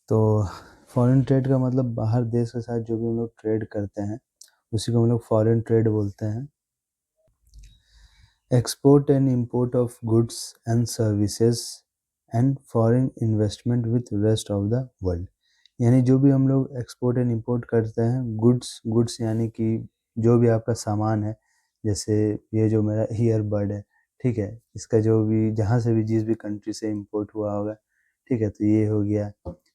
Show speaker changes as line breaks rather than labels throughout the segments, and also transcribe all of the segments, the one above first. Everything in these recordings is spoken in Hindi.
तो फॉरेन ट्रेड का मतलब बाहर देश के साथ जो भी हम लोग ट्रेड करते हैं उसी को हम लोग फॉरेन ट्रेड बोलते हैं। Export and import of goods and services and foreign investment with rest of the world, यानी जो भी हम लोग एक्सपोर्ट एंड इम्पोर्ट करते हैं गुड्स यानी कि जो भी आपका सामान है, जैसे ये जो मेरा ईयरबड है, ठीक है, इसका जो भी जहाँ से भी जिस भी कंट्री से इम्पोर्ट हुआ होगा, ठीक है, तो ये हो गया।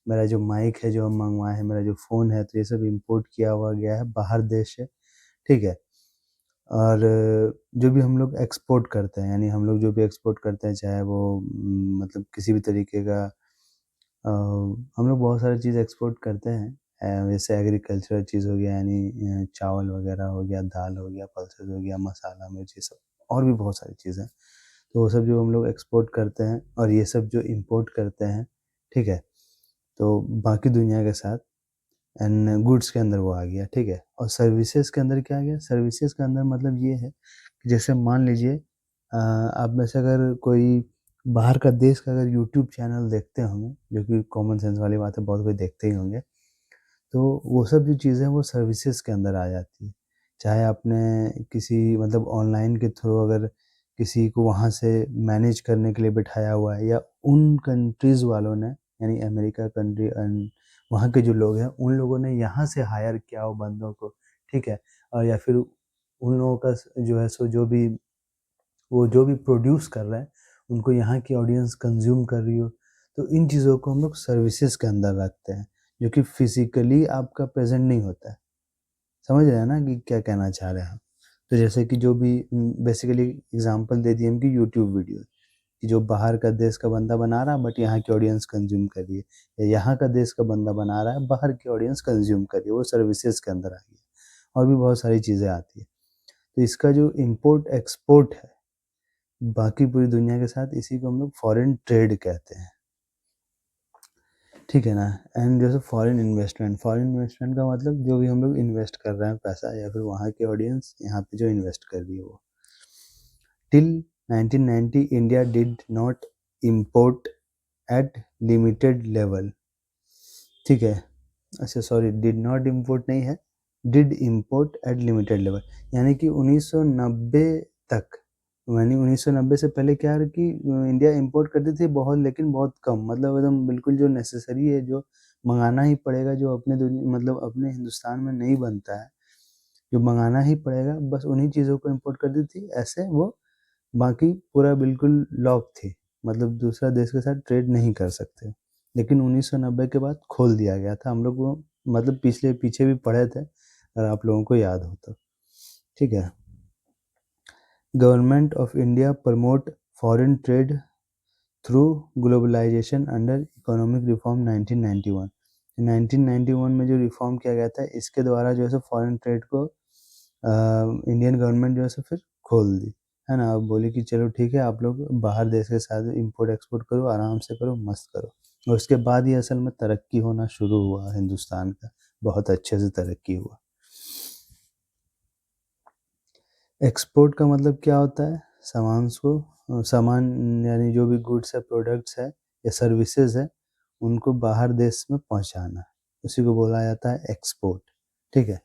मेरा जो माइक है जो हम मंगवाए हैं, मेरा जो फ़ोन है, तो ये सब इम्पोर्ट किया हुआ गया है बाहर देश से, ठीक है। और जो भी हम लोग एक्सपोर्ट करते हैं, यानी हम लोग जो भी एक्सपोर्ट करते हैं, चाहे वो मतलब किसी भी तरीके का हम लोग बहुत सारी चीज़ एक्सपोर्ट करते हैं। जैसे एग्रीकल्चरल चीज़ हो गया, यानी चावल वगैरह हो गया, दाल हो गया, पल्सेस हो गया, मसाला, मिर्च, ये सब और भी बहुत सारी चीज़ें। तो वो सब जो हम लोग एक्सपोर्ट करते हैं और ये सब जो इम्पोर्ट करते हैं, ठीक है, तो बाकी दुनिया के साथ एंड गुड्स के अंदर वो आ गया, ठीक है। और सर्विसेज के अंदर क्या आ गया? सर्विसेज के अंदर मतलब ये है कि जैसे मान लीजिए आप में से अगर कोई बाहर का देश का अगर यूट्यूब चैनल देखते होंगे, जो कि कॉमन सेंस वाली बात है, बहुत कोई देखते ही होंगे, तो वो सब जो चीज़ें हैं वो सर्विसेज के अंदर आ जाती है। चाहे आपने किसी मतलब ऑनलाइन के थ्रू अगर किसी को वहाँ से मैनेज करने के लिए बिठाया हुआ है, या उन कंट्रीज़ वालों ने, यानी अमेरिका कंट्री एंड वहाँ के जो लोग हैं उन लोगों ने यहाँ से हायर किया हो बंदों को, ठीक है। और या फिर उन लोगों का जो है सो जो भी प्रोड्यूस कर रहे हैं उनको यहाँ की ऑडियंस कंज्यूम कर रही हो, तो इन चीज़ों को हम लोग सर्विसेज के अंदर रखते हैं, जो कि फिजिकली आपका प्रेजेंट नहीं होता है। समझ रहे हैं ना कि क्या कहना चाह रहे हैं हम? तो जैसे कि जो भी बेसिकली एग्जांपल दे दिए हम कि यूट्यूब वीडियो, कि जो बाहर का देश का बंदा बना रहा है बट यहाँ की ऑडियंस कंज्यूम कर रही है, या यहाँ का देश का बंदा बना रहा है, बाहर की ऑडियंस कंज्यूम कर रही है, वो सर्विसेज के अंदर आ गई है। और भी बहुत सारी चीज़ें आती है। तो इसका जो इम्पोर्ट एक्सपोर्ट है बाकी पूरी दुनिया के साथ, इसी को हम लोग फॉरेन ट्रेड कहते हैं, ठीक है ना। एंड जैसे फॉरेन इन्वेस्टमेंट का मतलब जो भी हम लोग इन्वेस्ट कर रहे हैं पैसा, या फिर वहाँ की ऑडियंस यहाँ पे जो इन्वेस्ट कर रही है वो। Till 1990 India did not import at limited level, ठीक है। अच्छा सॉरी, डिड नॉट इम्पोर्ट नहीं है, did import at limited level, यानी कि 1990 तक, यानी 1990 से पहले क्या है कि इंडिया इंपोर्ट करती थी बहुत, लेकिन बहुत कम, मतलब एकदम बिल्कुल जो नेसेसरी है, जो मंगाना ही पड़ेगा, जो अपने दुनिया मतलब अपने हिंदुस्तान में नहीं बनता है, जो मंगाना ही पड़ेगा, बस उन्हीं चीज़ों को इम्पोर्ट करती थी। ऐसे वो बाकी पूरा बिल्कुल लॉक थी, मतलब दूसरा देश के साथ ट्रेड नहीं कर सकते। लेकिन 1990 के बाद खोल दिया गया था, हम लोग वो मतलब पिछले पीछे भी पढ़े थे, अगर आप लोगों को याद हो तो, ठीक है। Government of India promote foreign trade through globalisation under economic reform 1991। 1991 में जो रिफॉर्म किया गया था, इसके द्वारा जो है सो फॉरेन ट्रेड को इंडियन गवर्नमेंट जो है सो फिर खोल दी, है ना। अब बोली कि चलो ठीक है, आप लोग बाहर देश के साथ इंपोर्ट एक्सपोर्ट करो, आराम से करो, मस्त करो। और उसके बाद ही असल में तरक्की होना शुरू हुआ हिंदुस्तान का, बहुत अच्छे से तरक्की हुआ। एक्सपोर्ट का मतलब क्या होता है? सामान यानी जो भी गुड्स है, प्रोडक्ट्स है या सर्विसेज है, उनको बाहर देश में पहुंचाना, उसी को बोला जाता है एक्सपोर्ट, ठीक है।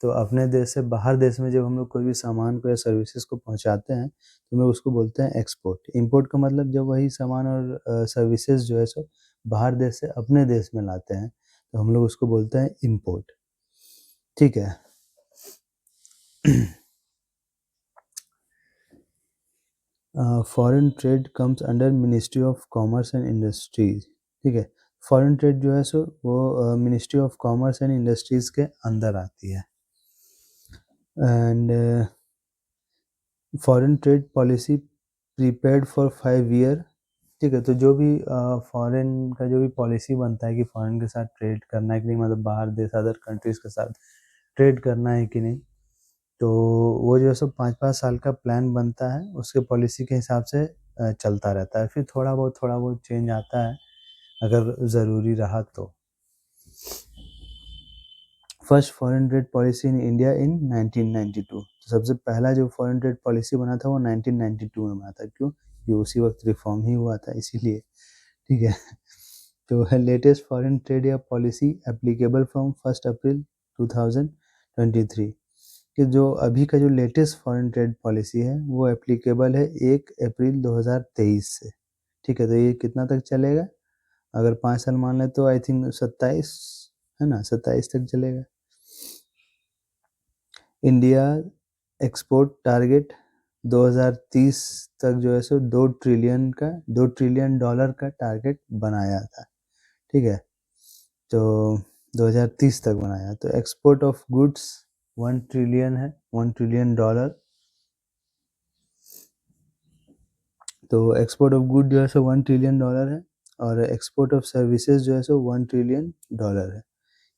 तो अपने देश से बाहर देश में जब हम लोग कोई भी सामान को या सर्विसेज को पहुंचाते हैं, तो हम लोग उसको बोलते हैं एक्सपोर्ट। इंपोर्ट का मतलब जब वही सामान और सर्विसेज जो है सो बाहर देश से अपने देश में लाते हैं, तो हम लोग उसको बोलते हैं इंपोर्ट, ठीक है। Foreign trade comes under ministry of commerce and industries, ठीक है। फॉरेन ट्रेड जो है सो वो ministry of commerce and industries के अंदर आती है। And foreign trade policy prepaid for 5 year, ठीक है। तो जो भी फॉरेन का जो भी पॉलिसी बनता है कि फॉरेन के साथ ट्रेड करना है कि नहीं, मतलब बाहर देश अदर कंट्रीज के साथ ट्रेड करना है कि नहीं, तो वो जो है सो 5-5 साल का प्लान बनता है, उसके पॉलिसी के हिसाब से चलता रहता है। फिर थोड़ा बहुत चेंज आता है अगर ज़रूरी रहा तो। First foreign trade policy in India in 1992, तो सबसे पहला जो फॉरेन ट्रेड पॉलिसी बना था वो 1992 में बना था। क्यों? ये उसी वक्त रिफॉर्म ही हुआ था इसीलिए, ठीक है। तो है लेटेस्ट फॉरेन ट्रेड या पॉलिसी एप्लीकेबल फ्रॉम 1 अप्रैल 2023 कि जो अभी का जो लेटेस्ट फॉरेन ट्रेड पॉलिसी है वो एप्लीकेबल है 1 अप्रैल 2023 से। ठीक है, तो ये कितना तक चलेगा? अगर 5 साल मान लें तो आई थिंक 27 है ना, 27 तक चलेगा। इंडिया एक्सपोर्ट टारगेट 2030 तक जो है सो 2 ट्रिलियन डॉलर का टारगेट बनाया था। ठीक है, तो 2030 तक बनाया। तो एक्सपोर्ट ऑफ गुड्स 1 ट्रिलियन है, 1 ट्रिलियन डॉलर। तो एक्सपोर्ट ऑफ गुड जो है सो 1 ट्रिलियन डॉलर है, और एक्सपोर्ट ऑफ सर्विसेज जो है सो 1 ट्रिलियन डॉलर है।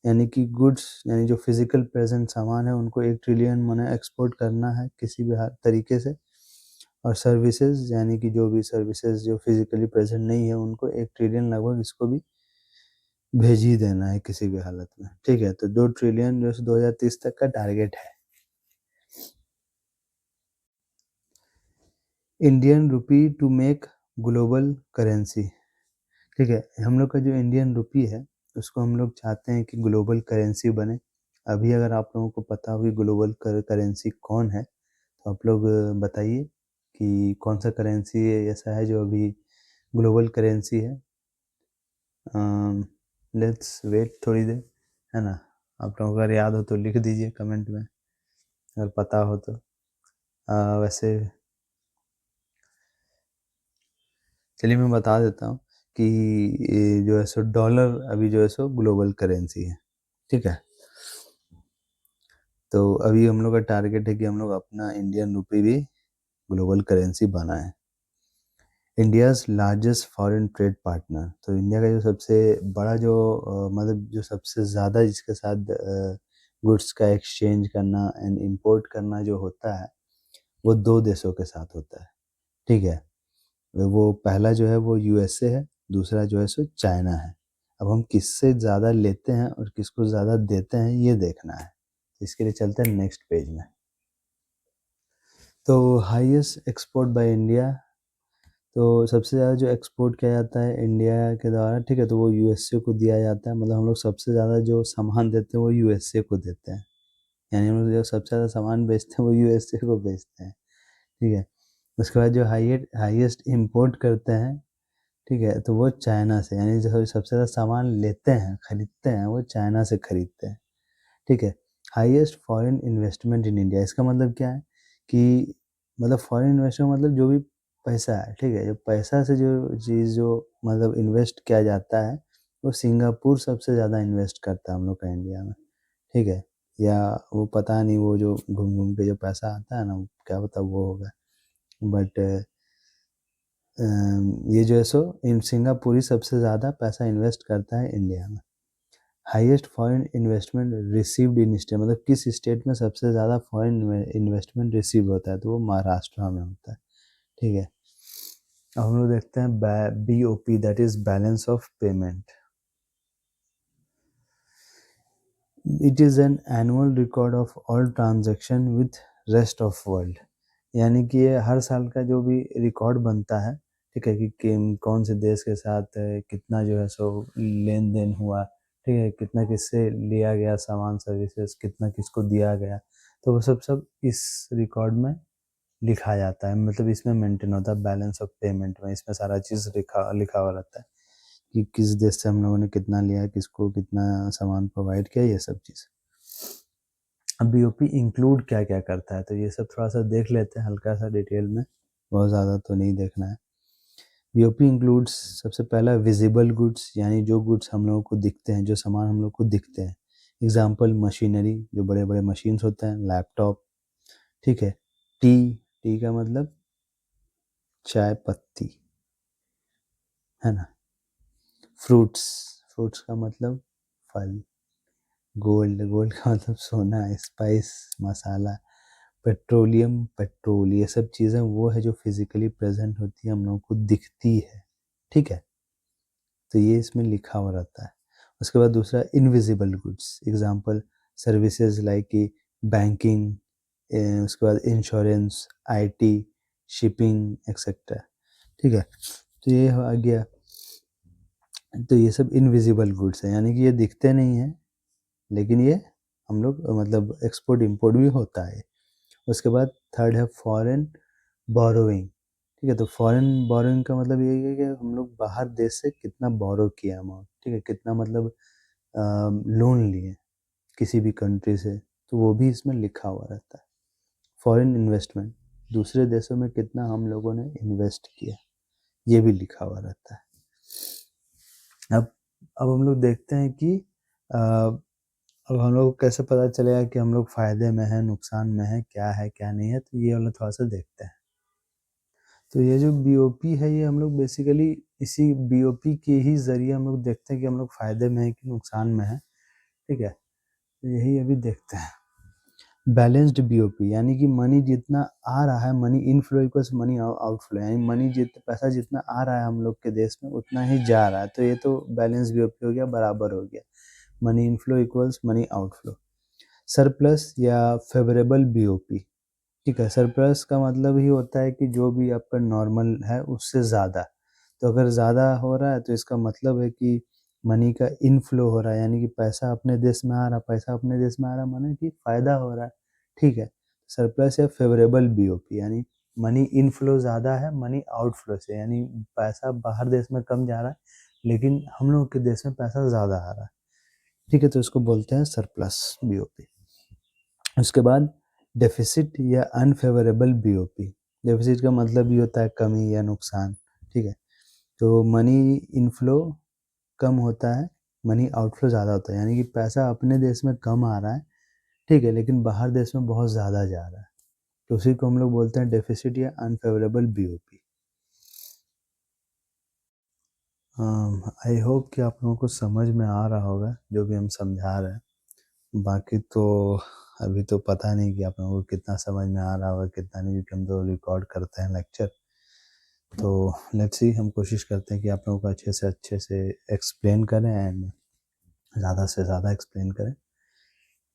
यानी कि गुड्स यानी जो फिजिकल प्रेजेंट सामान है उनको 1 ट्रिलियन माने एक्सपोर्ट करना है किसी भी तरीके से, और सर्विसेज यानी कि जो भी सर्विसेज जो फिजिकली प्रेजेंट नहीं है उनको 1 ट्रिलियन लगभग इसको भी भेज ही देना है किसी भी हालत में। ठीक है, तो 2 ट्रिलियन जो है 2030 तक का टारगेट है। Indian rupee to make global currency. ठीक है, हम लोग का जो इंडियन रुपी है उसको हम लोग चाहते हैं कि ग्लोबल करेंसी बने। अभी अगर आप लोगों को पता हो कि ग्लोबल करेंसी कौन है तो आप लोग बताइए कि कौन सा करेंसी ऐसा है जो अभी ग्लोबल करेंसी है। लेट्स वेट थोड़ी देर, है ना। आप लोगों को अगर याद हो तो लिख दीजिए कमेंट में, अगर पता हो तो। वैसे चलिए मैं बता देता हूँ कि ये जो है सो डॉलर अभी जो है सो ग्लोबल करेंसी है। ठीक है, तो अभी हम लोग का टारगेट है कि हम लोग अपना इंडियन रुपी भी ग्लोबल करेंसी बनाएं। India's largest foreign trade partner, तो इंडिया का जो सबसे बड़ा जो मतलब जो सबसे ज़्यादा जिसके साथ गुड्स का एक्सचेंज करना एंड इंपोर्ट करना जो होता है वो 2 देशों के साथ होता है। ठीक है, वो पहला जो है वो यूएसए है, दूसरा जो है सो चाइना है। अब हम किससे ज़्यादा लेते हैं और किसको ज़्यादा देते हैं ये देखना है। इसके लिए चलते हैं नेक्स्ट पेज में। तो हाईएस्ट एक्सपोर्ट बाय इंडिया, तो सबसे ज़्यादा जो एक्सपोर्ट किया जाता है इंडिया के द्वारा, ठीक है, तो वो यूएसए को दिया जाता है। मतलब हम लोग सबसे ज़्यादा जो सामान देते हैं वो यूएसए को देते हैं, यानी हम लोग जो सबसे ज़्यादा सामान बेचते हैं वो यूएसए को बेचते हैं। ठीक है, उसके बाद जो हाईएस्ट इंपोर्ट करते हैं, ठीक है, तो वो चाइना से, यानी जो सबसे ज़्यादा सामान लेते हैं खरीदते हैं वो चाइना से खरीदते हैं। ठीक है, highest foreign investment in India, इसका मतलब क्या है कि मतलब फॉरेन इन्वेस्टमेंट मतलब जो भी पैसा है, ठीक है, जो पैसा से जो चीज़ जो मतलब इन्वेस्ट किया जाता है वो सिंगापुर सबसे ज़्यादा इन्वेस्ट करता है हम लोग का इंडिया में। ठीक है, या वो पता नहीं वो जो घूम घूम के जो पैसा आता है ना क्या पता वो होगा, बट ये जो है सो इन सिंगापुर ही सबसे ज़्यादा पैसा इन्वेस्ट करता है इंडिया में। Highest foreign investment received in state, मतलब किस स्टेट में सबसे ज़्यादा फॉरेन इन्वेस्टमेंट रिसीव होता है, तो वो महाराष्ट्र में होता है। ठीक है, अब हम लोग देखते हैं BOP, that is balance of payment. It is an annual record of all transaction with rest of world, यानी कि ये हर साल का जो भी रिकॉर्ड बनता है, ठीक है, कि कौन से देश के साथ कितना जो है सो लेन देन हुआ, ठीक है, कितना किससे लिया गया सामान सर्विसेज, कितना किसको दिया गया, तो वो सब इस रिकॉर्ड में लिखा जाता है। मतलब इसमें मेंटेन होता है बैलेंस ऑफ पेमेंट में, इसमें सारा चीज़ लिखा लिखा हुआ रहता है कि किस देश से हम लोगों ने कितना लिया, किसको कितना सामान प्रोवाइड किया, ये सब चीज़। अब BOP इंक्लूड क्या क्या करता है, तो ये सब थोड़ा सा देख लेते हैं हल्का सा डिटेल में, बहुत ज़्यादा तो नहीं देखना है। BOP इंक्लूड्स सबसे पहला विजिबल गुड्स, यानी जो गुड्स हम लोगों को दिखते हैं, जो सामान हम लोग को दिखते हैं। एग्जाम्पल मशीनरी, जो बड़े बड़े मशीन्स होते हैं, लैपटॉप। ठीक है, टी का मतलब चाय पत्ती, है ना। फ्रूट्स, फ्रूट्स का मतलब फल। गोल्ड का मतलब सोना, स्पाइस मसाला। पेट्रोलियम पेट्रोल, ये सब चीज़ें वो है जो फिजिकली प्रेजेंट होती है, हम लोगों को दिखती है। ठीक है, तो ये इसमें लिखा हुआ रहता है। उसके बाद दूसरा invisible goods, example services like कि बैंकिंग, उसके बाद इंश्योरेंस, IT, शिपिंग एक्सेट्रा। ठीक है, तो ये आ गया तो ये सब इनविजिबल गुड्स हैं, यानी कि ये दिखते नहीं हैं, लेकिन ये हम लोग मतलब एक्सपोर्ट इम्पोर्ट भी होता है। उसके बाद थर्ड है फॉरेन बोरोइंग। ठीक है, तो फॉरेन बोरोइंग का मतलब यही है कि हम लोग बाहर देश से कितना बोरो किया अमाउंट, ठीक है, कितना मतलब लोन लिए किसी भी कंट्री से, तो वो भी इसमें लिखा हुआ रहता है। फॉरेन इन्वेस्टमेंट, दूसरे देशों में कितना हम लोगों ने इन्वेस्ट किया, ये भी लिखा हुआ रहता है। अब हम लोग देखते हैं कि अब हम लोग को कैसे पता चलेगा कि हम लोग फ़ायदे में हैं, नुकसान में हैं, क्या है, क्या नहीं है, तो ये वाला थोड़ा-सा देखते हैं। तो ये जो बीओपी है, ये हम लोग बेसिकली इसी बीओपी के ही ज़रिए हम लोग देखते हैं कि हम लोग फ़ायदे में हैं कि नुकसान में हैं, ठीक है? तो यही अभी देखते हैं। बैलेंस्ड बीओपी यानी कि मनी जितना आ रहा है, money inflow equals money outflow, यानी मनी पैसा जितना आ रहा है हम लोग के देश में उतना ही जा रहा है, तो ये तो बैलेंस बीओपी हो गया, बराबर हो गया। Money inflow equals money outflow. Surplus या फेवरेबल बीओपी, ठीक है, सरप्लस का मतलब ही होता है कि जो भी आपका नॉर्मल है उससे ज़्यादा, तो अगर ज़्यादा हो रहा है तो इसका मतलब है कि मनी का इनफ्लो हो रहा है, यानी कि पैसा अपने देश में आ रहा है, पैसा अपने देश में आ रहा है माने कि फ़ायदा हो रहा है, ठीक है। सरप्लस या फेवरेबल बीओपी यानी मनी इनफ्लो ज़्यादा है मनी आउटफ्लो से, यानी पैसा बाहर देश में कम जा रहा है लेकिन हम लोग के देश में पैसा ज़्यादा आ रहा है, ठीक है, तो इसको बोलते हैं सरप्लस बीओपी। उसके बाद डेफ़िसिट या अनफ़ेवरेबल बीओपी। डेफ़िसिट का मतलब ये होता है कमी या नुकसान, ठीक है। तो मनी इनफ्लो कम होता है, मनी आउटफ्लो ज़्यादा होता है, यानी कि पैसा अपने देश में कम आ रहा है, ठीक है, लेकिन बाहर देश में बहुत ज़्यादा जा रहा है। तो उसी को हम लोग बोलते हैं डेफ़िसिट या अनफ़ेवरेबल बीओपी। आई होप कि आप लोगों को समझ में आ रहा होगा जो भी हम समझा रहे हैं। बाकी तो अभी तो पता नहीं कि आप लोगों को कितना समझ में आ रहा होगा, कितना नहीं, क्योंकि हम तो रिकॉर्ड करते हैं लेक्चर। तो लेट्स सी, हम कोशिश करते हैं कि आप लोगों को अच्छे से एक्सप्लेन करें एंड ज़्यादा से ज़्यादा एक्सप्लेन करें।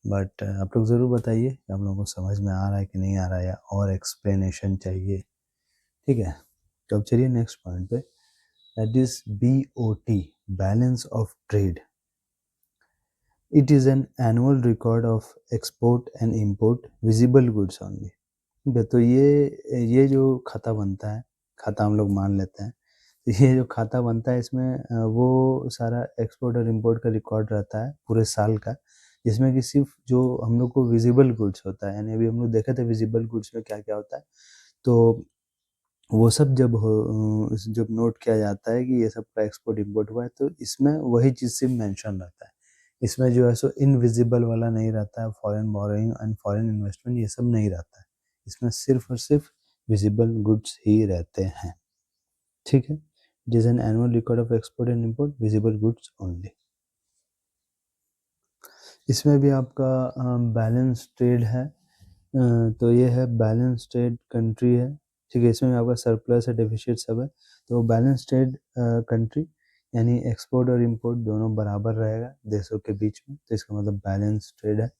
बट आप लोग ज़रूर बताइए कि आप लोगों को समझ में आ रहा है कि नहीं आ रहा है, या और एक्सप्लेनेशन चाहिए, ठीक है। तो अब चलिए नेक्स्ट पॉइंट पे, that is BOT, balance of trade. It is an annual record of export and import visible goods only। ठीक है, तो ये जो खाता बनता है, खाता हम लोग मान लेते हैं, तो ये जो खाता बनता है इसमें वो सारा एक्सपोर्ट और इम्पोर्ट का रिकॉर्ड रहता है पूरे साल का, जिसमें कि सिर्फ जो हम लोग को विजिबल गुड्स होता है, यानी अभी हम लोग देखे थे विजिबल गुड्स में क्या क्या होता है, तो वो सब जब नोट किया जाता है कि ये सब का एक्सपोर्ट इम्पोर्ट हुआ है, तो इसमें वही चीज़ सिर्फ मेंशन रहता है। इसमें जो है सो इनविजिबल वाला नहीं रहता है, foreign borrowing and foreign investment ये सब नहीं रहता है। इसमें सिर्फ और सिर्फ विजिबल गुड्स ही रहते हैं, ठीक है। It is an annual record of export and import visible goods only. इसमें भी आपका बैलेंस ट्रेड है, तो ये है बैलेंस ट्रेड कंट्री है, ठीक है। इसमें भी आपका सरप्लस है, डेफिसिट सब है, तो बैलेंस ट्रेड कंट्री यानी एक्सपोर्ट और इंपोर्ट दोनों बराबर रहेगा देशों के बीच में, तो इसका मतलब बैलेंस ट्रेड है।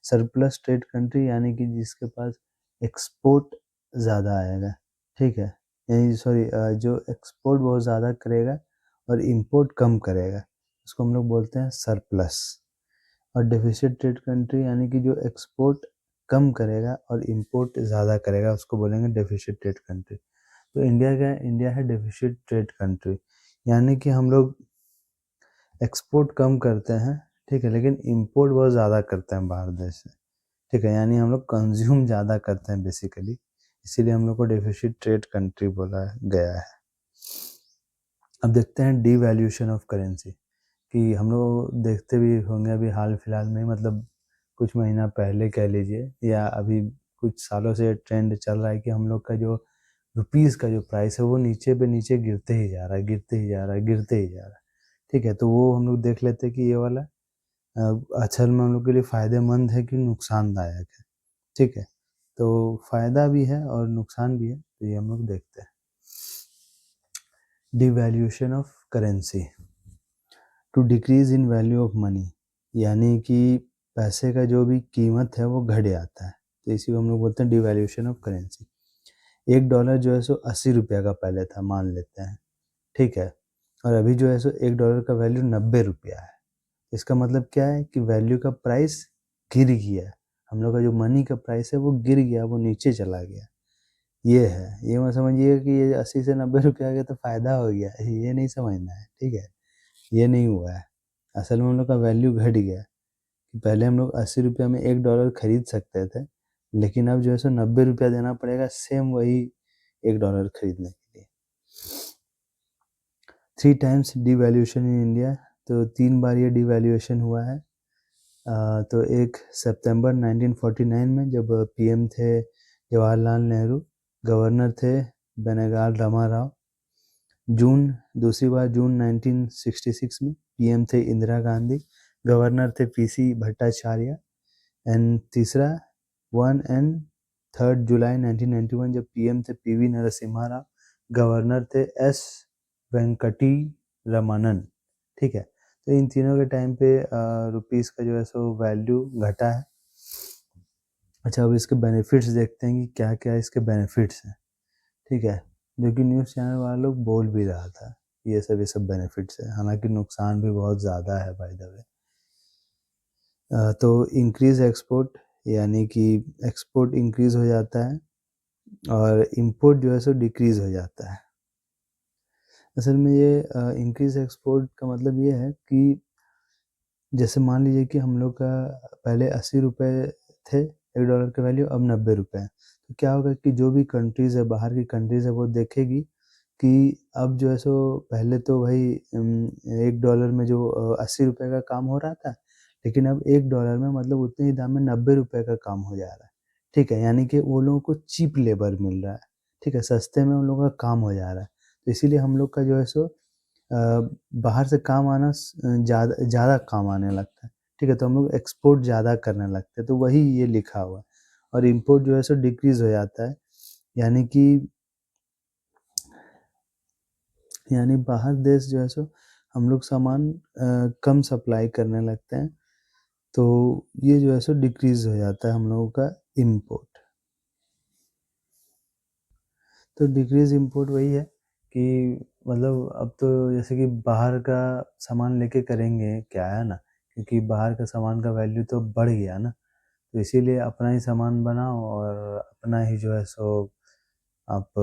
सरप्लस ट्रेड कंट्री यानी कि जिसके पास एक्सपोर्ट ज़्यादा आएगा, ठीक है, यानी सॉरी जो एक्सपोर्ट बहुत ज़्यादा करेगा और इंपोर्ट कम करेगा, उसको हम लोग बोलते हैं सरप्लस। और डेफिसिट ट्रेड कंट्री यानी कि जो एक्सपोर्ट कम करेगा और इंपोर्ट ज़्यादा करेगा, उसको बोलेंगे डेफिसिट ट्रेड कंट्री। तो इंडिया है डेफिसिट ट्रेड कंट्री, यानी कि हम लोग एक्सपोर्ट कम करते हैं, ठीक है, लेकिन इंपोर्ट बहुत ज़्यादा करते हैं बाहर देश से, ठीक है, यानी हम लोग कंज्यूम ज़्यादा करते हैं बेसिकली, इसीलिए हम लोग को डेफिसिट ट्रेड कंट्री बोला गया है। अब देखते हैं डीवैल्यूएशन ऑफ करेंसी, कि हम लोग देखते भी होंगे अभी हाल फिलहाल में, मतलब कुछ महीना पहले कह लीजिए, या अभी कुछ सालों से ट्रेंड चल रहा है कि हम लोग का जो रुपीज़ का जो प्राइस है वो नीचे पे नीचे गिरते ही जा रहा है, गिरते ही जा रहा है, गिरते ही जा रहा है, ठीक है। तो वो हम लोग देख लेते हैं कि ये वाला असल में हम लोग के लिए फ़ायदेमंद है कि नुकसानदायक है, ठीक है। तो फ़ायदा भी है और नुकसान भी है, तो ये हम लोग देखते हैं। Devaluation of currency to decrease in value of money, यानी कि पैसे का जो भी कीमत है वो घट जाता है, तो इसी को हम लोग बोलते हैं डिवैल्यूएशन ऑफ करेंसी। $1 जो है सो 80 रुपये का पहले था मान लेते हैं, ठीक है, और अभी जो है सो $1 का वैल्यू 90 रुपया है। इसका मतलब क्या है कि वैल्यू का प्राइस गिर गया, हम लोग का जो मनी का प्राइस है वो गिर गया, वो नीचे चला गया। ये है, ये मत समझिए कि ये 80 से 90 रुपये आ गया तो फ़ायदा हो गया, ये नहीं समझना है, ठीक है? ये नहीं हुआ है। असल में हम लोग का वैल्यू घट गया। पहले हम लोग 80 रुपये में $1 खरीद सकते थे, लेकिन अब जो है सो 90 रुपया देना पड़ेगा सेम वही $1 खरीदने के लिए। 3 टाइम्स डिवैल्यूएशन इन इंडिया, तो 3 बार ये डिवैल्यूएशन हुआ है। तो एक सितंबर 1949 में जब पीएम थे जवाहरलाल नेहरू, गवर्नर थे बेनेगाल रामाराव। दूसरी बार जून 1966 में पीएम थे इंदिरा गांधी, गवर्नर थे पीसी भट्टाचार्य। एंड तीसरा 1 एंड 3 जुलाई 1991 जब पीएम थे पीवी नरसिम्हा राव, गवर्नर थे एस वेंकटी रमनन। ठीक है, तो इन तीनों के टाइम पे रुपीस का जो है सो वैल्यू घटा है। अच्छा, अब इसके बेनिफिट्स देखते हैं कि क्या क्या इसके बेनिफिट्स हैं। ठीक है, जो कि न्यूज़ चैनल वाले लोग बोल भी रहा था, ये सब बेनिफिट्स है, हालांकि नुकसान भी बहुत ज़्यादा है बाय द वे। तो इंक्रीज एक्सपोर्ट, यानी कि एक्सपोर्ट इंक्रीज हो जाता है और इंपोर्ट जो है सो डिक्रीज हो जाता है। असल में ये इंक्रीज एक्सपोर्ट का मतलब ये है कि जैसे मान लीजिए कि हम लोग का पहले 80 रुपये थे $1 का वैल्यू, अब 90 रुपये है। तो क्या होगा कि जो भी कंट्रीज़ है, बाहर की कंट्रीज़ है, वो देखेगी कि अब जो है सो पहले तो भाई $1 में जो 80 रुपये का काम हो रहा था, लेकिन अब $1 में मतलब उतने ही दाम में 90 रुपये का काम हो जा रहा है। ठीक है, यानी कि वो लोगों को चीप लेबर मिल रहा है। ठीक है, सस्ते में उन लोगों का काम हो जा रहा है। तो इसीलिए हम लोग का जो है सो बाहर से काम आना ज़्यादा ज़्यादा काम आने लगता है। ठीक है, तो हम लोग एक्सपोर्ट ज़्यादा करने लगते हैं, तो वही ये लिखा हुआ है। और इम्पोर्ट जो है सो डिक्रीज़ हो जाता है, यानी कि बाहर देश जो है सो हम लोग सामान कम सप्लाई करने लगते हैं, तो ये जो है सो डिक्रीज़ हो जाता है हम लोगों का इम्पोर्ट। तो डिक्रीज़ इम्पोर्ट वही है कि मतलब अब तो जैसे कि बाहर का सामान लेके करेंगे क्या, है ना? क्योंकि बाहर का सामान का वैल्यू तो बढ़ गया ना, तो इसीलिए अपना ही सामान बनाओ और अपना ही जो है सो आप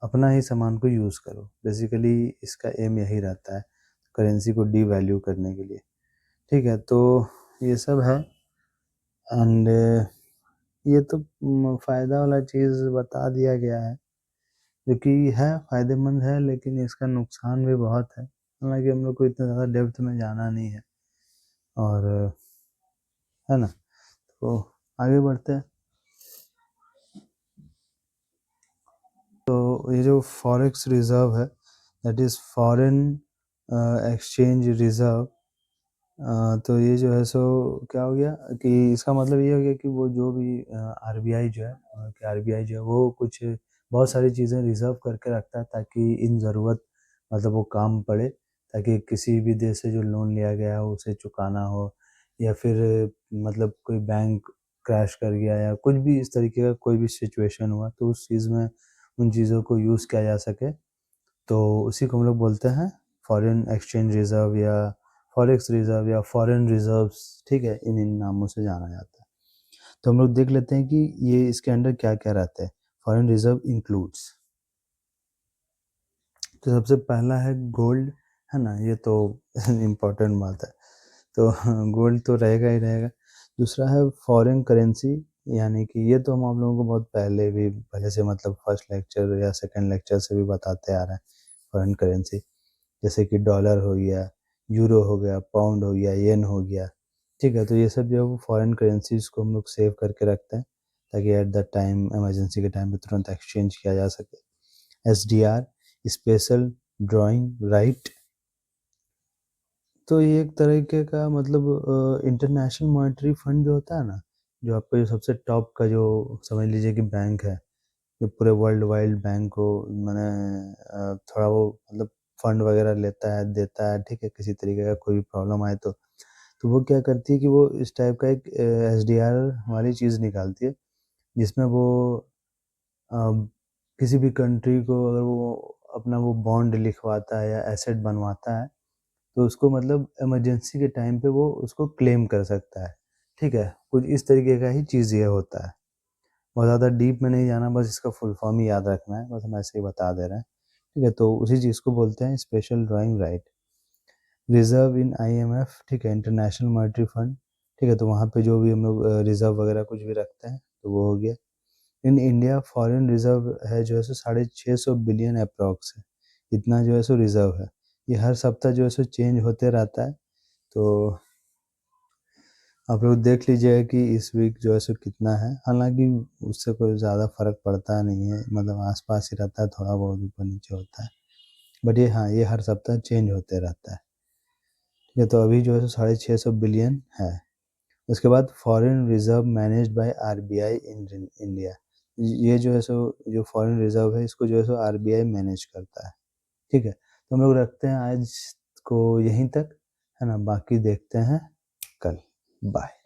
अपना ही सामान को यूज़ करो। बेसिकली इसका एम यही रहता है, करेंसी को डीवैल्यू करने के लिए। ठीक है, तो ये सब है। एंड ये तो फ़ायदा वाला चीज़ बता दिया गया है, जो कि है फ़ायदेमंद है, लेकिन इसका नुकसान भी बहुत है। हालाँकि हम लोग को इतना ज़्यादा डेप्थ में जाना नहीं है, और है ना? तो आगे बढ़ते हैं। तो ये जो फॉरेक्स रिज़र्व है, that is foreign exchange reserve, तो ये जो है सो क्या हो गया कि इसका मतलब ये हो गया कि वो जो भी आरबीआई जो है, कि आरबीआई जो है वो कुछ बहुत सारी चीज़ें रिज़र्व करके रखता है, ताकि इन ज़रूरत मतलब वो काम पड़े, ताकि किसी भी देश से जो लोन लिया गया हो उसे चुकाना हो, या फिर मतलब कोई बैंक क्रैश कर गया या कुछ भी इस तरीके का कोई भी सिचुएशन हुआ, तो उस चीज़ में उन चीज़ों को यूज़ किया जा सके, तो उसी को हम लोग बोलते हैं फॉरेन एक्सचेंज रिज़र्व या फॉरेक्स रिज़र्व या फॉरेन रिज़र्व्स। ठीक है, इन नामों से जाना जाता है। तो हम लोग देख लेते हैं कि ये इसके अंडर क्या-क्या रहता है। फॉरेन रिज़र्व इंक्लूड्स, तो सबसे पहला है गोल्ड, है ना? ये तो इम्पोर्टेंट बात है, तो गोल्ड तो रहेगा ही रहेगा। दूसरा है फॉरेन करेंसी, यानी कि ये तो हम आप लोगों को बहुत पहले से मतलब फर्स्ट लेक्चर या सेकंड लेक्चर से भी बताते आ रहे हैं। फॉरेन करेंसी जैसे कि डॉलर हो गया, यूरो हो गया, पाउंड हो गया, येन हो गया। ठीक है, तो ये सब जो है वो फॉरेन करेंसीज़ को हम लोग सेव करके रखते हैं, ताकि एट द टाइम इमरजेंसी के टाइम पे तुरंत एक्सचेंज किया जा सके। एसडीआर, स्पेशल ड्राइंग राइट, तो ये एक तरीके का मतलब इंटरनेशनल मॉनेटरी फंड जो होता है ना, जो आपका जो सबसे टॉप का जो समझ लीजिए कि बैंक है, जो पूरे वर्ल्ड वाइड बैंक को मैंने थोड़ा वो मतलब फंड वगैरह लेता है, देता है, ठीक है? किसी तरीके का कोई भी प्रॉब्लम आए तो वो क्या करती है कि वो इस टाइप का एक एसडीआर वाली चीज़ निकालती है, जिसमें वो अ, किसी भी कंट्री को अगर वो अपना वो बॉन्ड लिखवाता है या एसेट बनवाता है, तो उसको मतलब इमरजेंसी के टाइम पे वो उसको क्लेम कर सकता है। ठीक है, कुछ इस तरीके का ही चीज़ ये होता है। बहुत ज़्यादा डीप में नहीं जाना, बस इसका फुल फॉर्म ही याद रखना है, बस हम ऐसे ही बता दे रहे हैं। ठीक है, तो उसी चीज़ को बोलते हैं स्पेशल ड्राइंग राइट। रिज़र्व इन आईएमएफ, ठीक है, इंटरनेशनल मॉनेटरी फंड, ठीक है, तो वहाँ पे जो भी हम लोग रिज़र्व वगैरह कुछ भी रखते हैं तो वो हो गया। इन इंडिया फॉरेन रिज़र्व है जो है सो 650 बिलियन अप्रॉक्स है, इतना जो है सो रिज़र्व है। ये हर सप्ताह जो है सो चेंज होते रहता है, तो आप लोग देख लीजिएगा कि इस वीक जो है सो कितना है। हालांकि उससे कोई ज़्यादा फ़र्क पड़ता नहीं है, मतलब आसपास ही रहता है, थोड़ा बहुत ऊपर नीचे होता है, बट ये हाँ, ये हर सप्ताह चेंज होते रहता है। ठीक है, तो अभी जो है सो 650 बिलियन है। उसके बाद foreign reserve managed by RBI in India, ये जो है सो जो फॉरेन रिजर्व है इसको जो है सो आरबीआई मैनेज करता है। ठीक है, तो हम लोग रखते हैं आज को यहीं तक, है ना, बाकी देखते हैं कल। बाय।